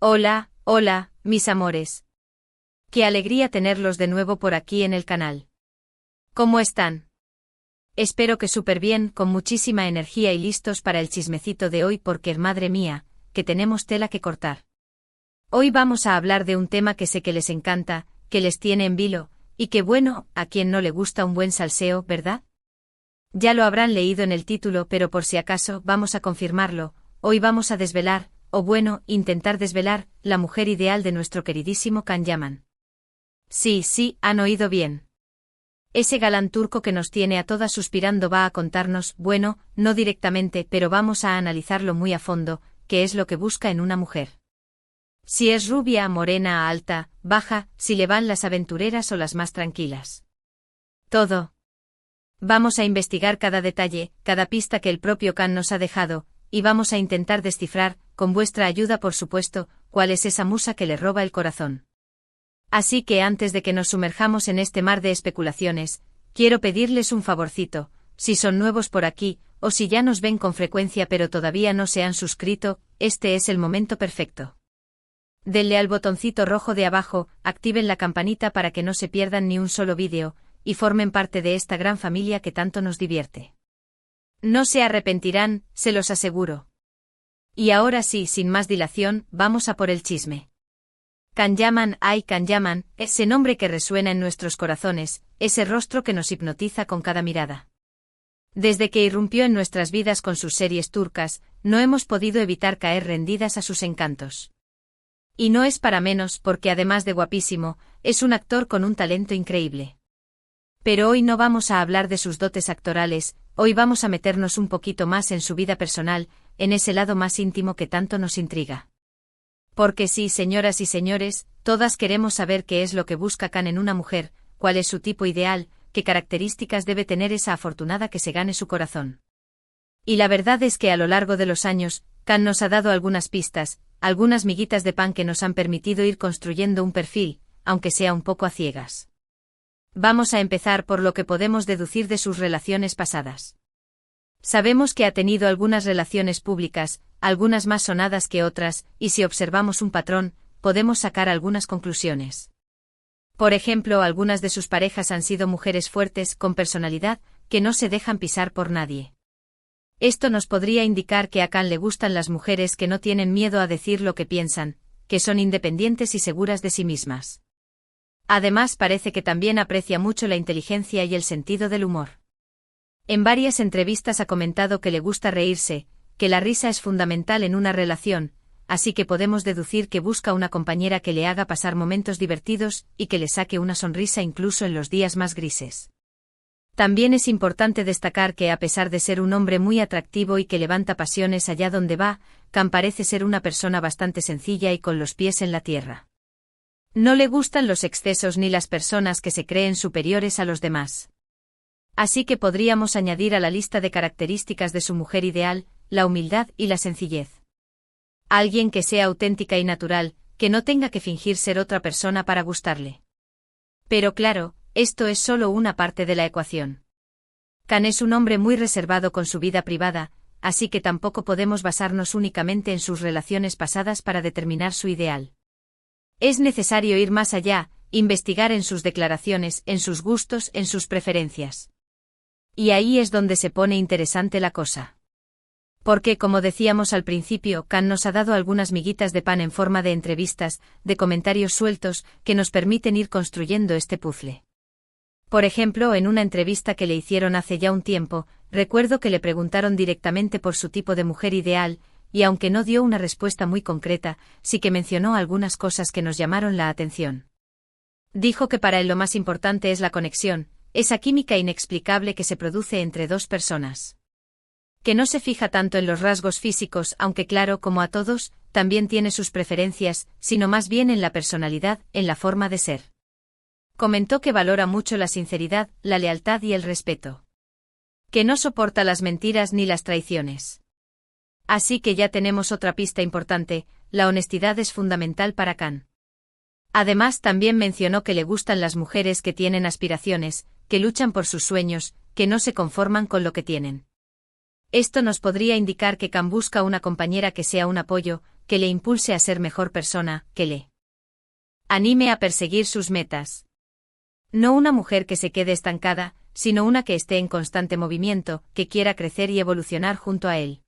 Hola, hola, mis amores. Qué alegría tenerlos de nuevo por aquí en el canal. ¿Cómo están? Espero que súper bien, con muchísima energía y listos para el chismecito de hoy porque, madre mía, que tenemos tela que cortar. Hoy vamos a hablar de un tema que sé que les encanta, que les tiene en vilo, y que bueno, a quien no le gusta un buen salseo, ¿verdad? Ya lo habrán leído en el título, pero por si acaso, vamos a confirmarlo. Hoy vamos a desvelar, o bueno, intentar desvelar, la mujer ideal de nuestro queridísimo Can Yaman. Sí, han oído bien. Ese galán turco que nos tiene a todas suspirando va a contarnos, bueno, no directamente, pero vamos a analizarlo muy a fondo, qué es lo que busca en una mujer. Si es rubia, morena, alta, baja, si le van las aventureras o las más tranquilas. Todo. Vamos a investigar cada detalle, cada pista que el propio Can nos ha dejado, y vamos a intentar descifrar, con vuestra ayuda por supuesto, cuál es esa musa que le roba el corazón. Así que antes de que nos sumerjamos en este mar de especulaciones, quiero pedirles un favorcito, si son nuevos por aquí, o si ya nos ven con frecuencia pero todavía no se han suscrito, este es el momento perfecto. Denle al botoncito rojo de abajo, activen la campanita para que no se pierdan ni un solo vídeo, y formen parte de esta gran familia que tanto nos divierte. No se arrepentirán, se los aseguro. Y ahora sí, sin más dilación, vamos a por el chisme. Can Yaman, Can Yaman, ese nombre que resuena en nuestros corazones, ese rostro que nos hipnotiza con cada mirada. Desde que irrumpió en nuestras vidas con sus series turcas, no hemos podido evitar caer rendidas a sus encantos. Y no es para menos porque además de guapísimo, es un actor con un talento increíble. Pero hoy no vamos a hablar de sus dotes actorales, hoy vamos a meternos un poquito más en su vida personal, en ese lado más íntimo que tanto nos intriga. Porque sí, señoras y señores, todas queremos saber qué es lo que busca Can en una mujer, cuál es su tipo ideal, qué características debe tener esa afortunada que se gane su corazón. Y la verdad es que a lo largo de los años, Can nos ha dado algunas pistas, algunas miguitas de pan que nos han permitido ir construyendo un perfil, aunque sea un poco a ciegas. Vamos a empezar por lo que podemos deducir de sus relaciones pasadas. Sabemos que ha tenido algunas relaciones públicas, algunas más sonadas que otras, y si observamos un patrón, podemos sacar algunas conclusiones. Por ejemplo, algunas de sus parejas han sido mujeres fuertes, con personalidad, que no se dejan pisar por nadie. Esto nos podría indicar que a Can le gustan las mujeres que no tienen miedo a decir lo que piensan, que son independientes y seguras de sí mismas. Además, parece que también aprecia mucho la inteligencia y el sentido del humor. En varias entrevistas ha comentado que le gusta reírse, que la risa es fundamental en una relación, así que podemos deducir que busca una compañera que le haga pasar momentos divertidos y que le saque una sonrisa incluso en los días más grises. También es importante destacar que a pesar de ser un hombre muy atractivo y que levanta pasiones allá donde va, Can parece ser una persona bastante sencilla y con los pies en la tierra. No le gustan los excesos ni las personas que se creen superiores a los demás. Así que podríamos añadir a la lista de características de su mujer ideal, la humildad y la sencillez. Alguien que sea auténtica y natural, que no tenga que fingir ser otra persona para gustarle. Pero claro, esto es solo una parte de la ecuación. Can es un hombre muy reservado con su vida privada, así que tampoco podemos basarnos únicamente en sus relaciones pasadas para determinar su ideal. Es necesario ir más allá, investigar en sus declaraciones, en sus gustos, en sus preferencias. Y ahí es donde se pone interesante la cosa. Porque, como decíamos al principio, Can nos ha dado algunas miguitas de pan en forma de entrevistas, de comentarios sueltos, que nos permiten ir construyendo este puzzle. Por ejemplo, en una entrevista que le hicieron hace ya un tiempo, recuerdo que le preguntaron directamente por su tipo de mujer ideal, y aunque no dio una respuesta muy concreta, sí que mencionó algunas cosas que nos llamaron la atención. Dijo que para él lo más importante es la conexión, esa química inexplicable que se produce entre dos personas. Que no se fija tanto en los rasgos físicos, aunque claro, como a todos, también tiene sus preferencias, sino más bien en la personalidad, en la forma de ser. Comentó que valora mucho la sinceridad, la lealtad y el respeto. Que no soporta las mentiras ni las traiciones. Así que ya tenemos otra pista importante, la honestidad es fundamental para Can. Además, también mencionó que le gustan las mujeres que tienen aspiraciones, que luchan por sus sueños, que no se conforman con lo que tienen. Esto nos podría indicar que Can busca una compañera que sea un apoyo, que le impulse a ser mejor persona, que le anime a perseguir sus metas. No una mujer que se quede estancada, sino una que esté en constante movimiento, que quiera crecer y evolucionar junto a él.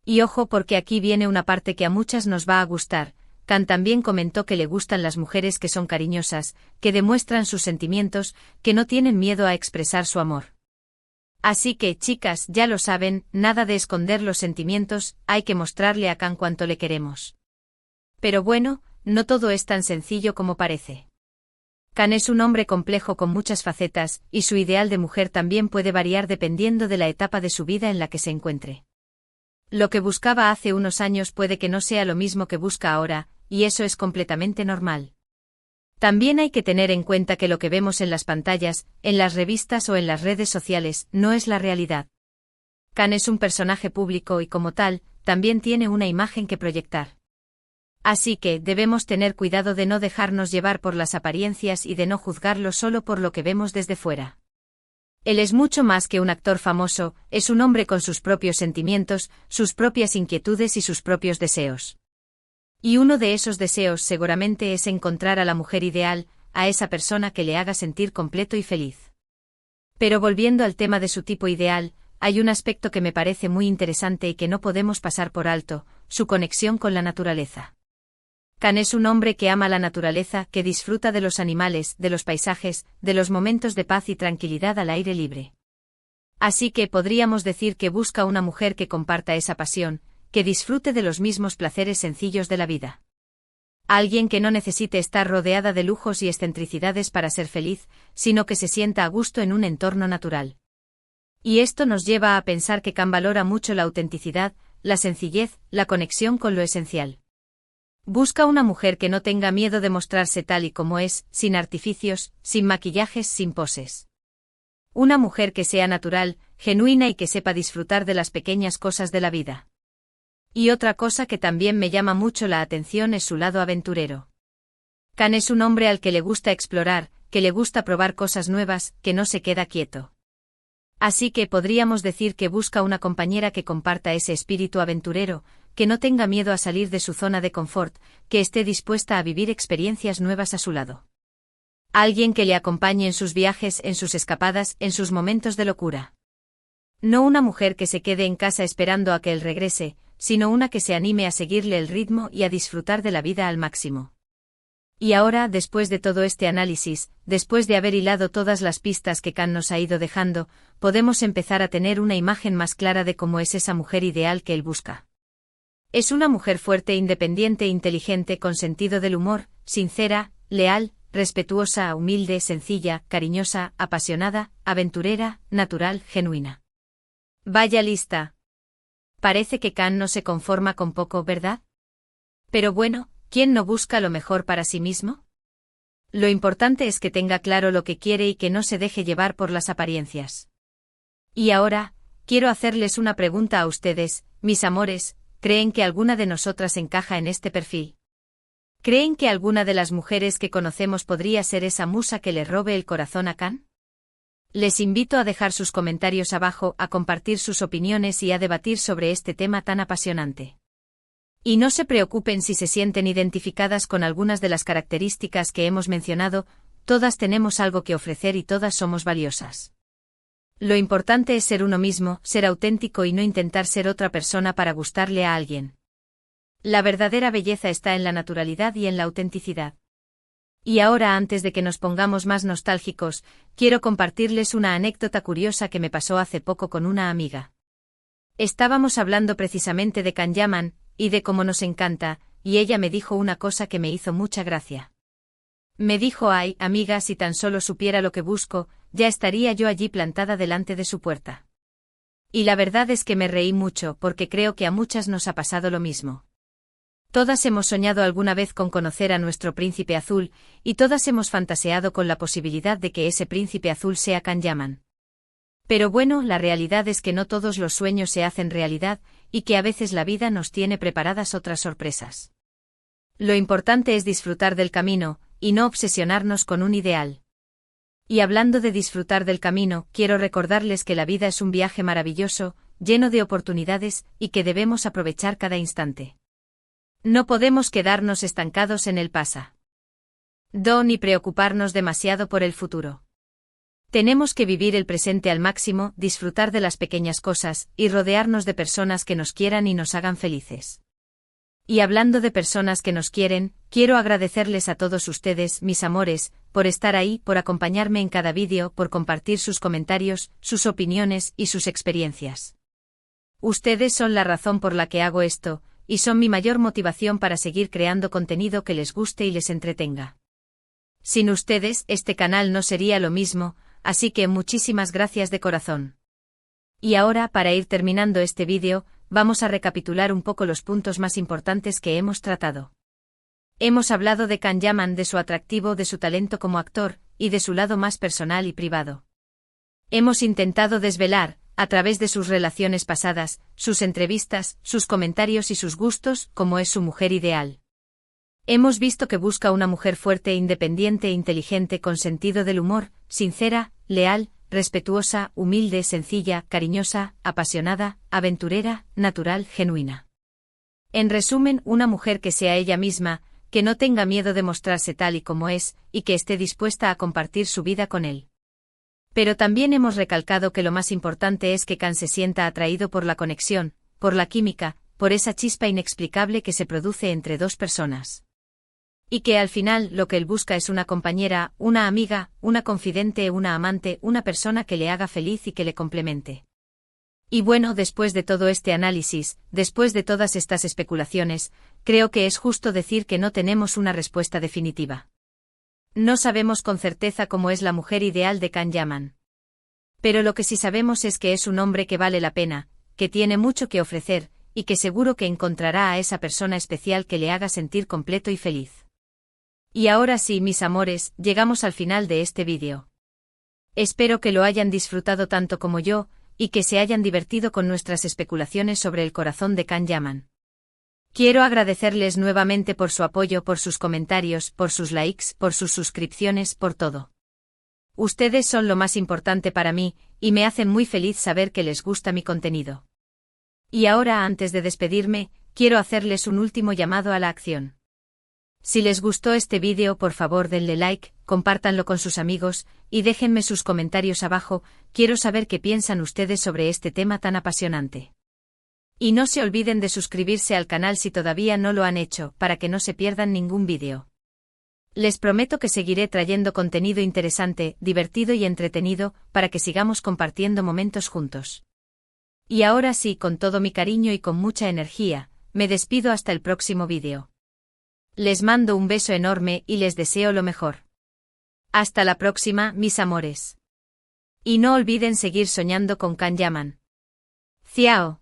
Y ojo, porque aquí viene una parte que a muchas nos va a gustar. Kant también comentó que le gustan las mujeres que son cariñosas, que demuestran sus sentimientos, que no tienen miedo a expresar su amor. Así que, chicas, ya lo saben, nada de esconder los sentimientos, hay que mostrarle a Kant cuánto le queremos. Pero bueno, no todo es tan sencillo como parece. Kant es un hombre complejo con muchas facetas, y su ideal de mujer también puede variar dependiendo de la etapa de su vida en la que se encuentre. Lo que buscaba hace unos años puede que no sea lo mismo que busca ahora, y eso es completamente normal. También hay que tener en cuenta que lo que vemos en las pantallas, en las revistas o en las redes sociales, no es la realidad. Kant es un personaje público y como tal, también tiene una imagen que proyectar. Así que, debemos tener cuidado de no dejarnos llevar por las apariencias y de no juzgarlo solo por lo que vemos desde fuera. Él es mucho más que un actor famoso, es un hombre con sus propios sentimientos, sus propias inquietudes y sus propios deseos. Y uno de esos deseos seguramente es encontrar a la mujer ideal, a esa persona que le haga sentir completo y feliz. Pero volviendo al tema de su tipo ideal, hay un aspecto que me parece muy interesante y que no podemos pasar por alto, su conexión con la naturaleza. Kant es un hombre que ama la naturaleza, que disfruta de los animales, de los paisajes, de los momentos de paz y tranquilidad al aire libre. Así que podríamos decir que busca una mujer que comparta esa pasión, que disfrute de los mismos placeres sencillos de la vida. Alguien que no necesite estar rodeada de lujos y excentricidades para ser feliz, sino que se sienta a gusto en un entorno natural. Y esto nos lleva a pensar que Kant valora mucho la autenticidad, la sencillez, la conexión con lo esencial. Busca una mujer que no tenga miedo de mostrarse tal y como es, sin artificios, sin maquillajes, sin poses. Una mujer que sea natural, genuina y que sepa disfrutar de las pequeñas cosas de la vida. Y otra cosa que también me llama mucho la atención es su lado aventurero. Kant es un hombre al que le gusta explorar, que le gusta probar cosas nuevas, que no se queda quieto. Así que podríamos decir que busca una compañera que comparta ese espíritu aventurero, que no tenga miedo a salir de su zona de confort, que esté dispuesta a vivir experiencias nuevas a su lado. Alguien que le acompañe en sus viajes, en sus escapadas, en sus momentos de locura. No una mujer que se quede en casa esperando a que él regrese, sino una que se anime a seguirle el ritmo y a disfrutar de la vida al máximo. Y ahora, después de todo este análisis, después de haber hilado todas las pistas que Kant nos ha ido dejando, podemos empezar a tener una imagen más clara de cómo es esa mujer ideal que él busca. Es una mujer fuerte, independiente, inteligente, con sentido del humor, sincera, leal, respetuosa, humilde, sencilla, cariñosa, apasionada, aventurera, natural, genuina. Vaya lista. Parece que Kant no se conforma con poco, ¿verdad? Pero bueno, ¿quién no busca lo mejor para sí mismo? Lo importante es que tenga claro lo que quiere y que no se deje llevar por las apariencias. Y ahora, quiero hacerles una pregunta a ustedes, mis amores. ¿Creen que alguna de nosotras encaja en este perfil? ¿Creen que alguna de las mujeres que conocemos podría ser esa musa que le robe el corazón a Kant? Les invito a dejar sus comentarios abajo, a compartir sus opiniones y a debatir sobre este tema tan apasionante. Y no se preocupen si se sienten identificadas con algunas de las características que hemos mencionado, todas tenemos algo que ofrecer y todas somos valiosas. Lo importante es ser uno mismo, ser auténtico y no intentar ser otra persona para gustarle a alguien. La verdadera belleza está en la naturalidad y en la autenticidad. Y ahora, antes de que nos pongamos más nostálgicos, quiero compartirles una anécdota curiosa que me pasó hace poco con una amiga. Estábamos hablando precisamente de Kant Yaman, y de cómo nos encanta, y ella me dijo una cosa que me hizo mucha gracia. Me dijo: ay, amiga, si tan solo supiera lo que busco, ya estaría yo allí plantada delante de su puerta. Y la verdad es que me reí mucho porque creo que a muchas nos ha pasado lo mismo. Todas hemos soñado alguna vez con conocer a nuestro príncipe azul, y todas hemos fantaseado con la posibilidad de que ese príncipe azul sea Kant Yaman. Pero bueno, la realidad es que no todos los sueños se hacen realidad, y que a veces la vida nos tiene preparadas otras sorpresas. Lo importante es disfrutar del camino, y no obsesionarnos con un ideal. Y hablando de disfrutar del camino, quiero recordarles que la vida es un viaje maravilloso, lleno de oportunidades, y que debemos aprovechar cada instante. No podemos quedarnos estancados en el pasado ni preocuparnos demasiado por el futuro. Tenemos que vivir el presente al máximo, disfrutar de las pequeñas cosas, y rodearnos de personas que nos quieran y nos hagan felices. Y hablando de personas que nos quieren, quiero agradecerles a todos ustedes, mis amores, por estar ahí, por acompañarme en cada vídeo, por compartir sus comentarios, sus opiniones y sus experiencias. Ustedes son la razón por la que hago esto, y son mi mayor motivación para seguir creando contenido que les guste y les entretenga. Sin ustedes, este canal no sería lo mismo, así que muchísimas gracias de corazón. Y ahora, para ir terminando este vídeo, vamos a recapitular un poco los puntos más importantes que hemos tratado. Hemos hablado de Can Yaman, de su atractivo, de su talento como actor, y de su lado más personal y privado. Hemos intentado desvelar, a través de sus relaciones pasadas, sus entrevistas, sus comentarios y sus gustos, cómo es su mujer ideal. Hemos visto que busca una mujer fuerte, independiente e inteligente, con sentido del humor, sincera, leal, respetuosa, humilde, sencilla, cariñosa, apasionada, aventurera, natural, genuina. En resumen, una mujer que sea ella misma, que no tenga miedo de mostrarse tal y como es, y que esté dispuesta a compartir su vida con él. Pero también hemos recalcado que lo más importante es que Can se sienta atraído por la conexión, por la química, por esa chispa inexplicable que se produce entre dos personas. Y que al final lo que él busca es una compañera, una amiga, una confidente, una amante, una persona que le haga feliz y que le complemente. Y bueno, después de todo este análisis, después de todas estas especulaciones, creo que es justo decir que no tenemos una respuesta definitiva. No sabemos con certeza cómo es la mujer ideal de Can Yaman. Pero lo que sí sabemos es que es un hombre que vale la pena, que tiene mucho que ofrecer, y que seguro que encontrará a esa persona especial que le haga sentir completo y feliz. Y ahora sí, mis amores, llegamos al final de este vídeo. Espero que lo hayan disfrutado tanto como yo, y que se hayan divertido con nuestras especulaciones sobre el corazón de Can Yaman. Quiero agradecerles nuevamente por su apoyo, por sus comentarios, por sus likes, por sus suscripciones, por todo. Ustedes son lo más importante para mí, y me hacen muy feliz saber que les gusta mi contenido. Y ahora, antes de despedirme, quiero hacerles un último llamado a la acción. Si les gustó este vídeo, por favor denle like, compártanlo con sus amigos, y déjenme sus comentarios abajo, quiero saber qué piensan ustedes sobre este tema tan apasionante. Y no se olviden de suscribirse al canal si todavía no lo han hecho, para que no se pierdan ningún vídeo. Les prometo que seguiré trayendo contenido interesante, divertido y entretenido, para que sigamos compartiendo momentos juntos. Y ahora sí, con todo mi cariño y con mucha energía, me despido hasta el próximo vídeo. Les mando un beso enorme y les deseo lo mejor. Hasta la próxima, mis amores. Y no olviden seguir soñando con Can Yaman. Ciao.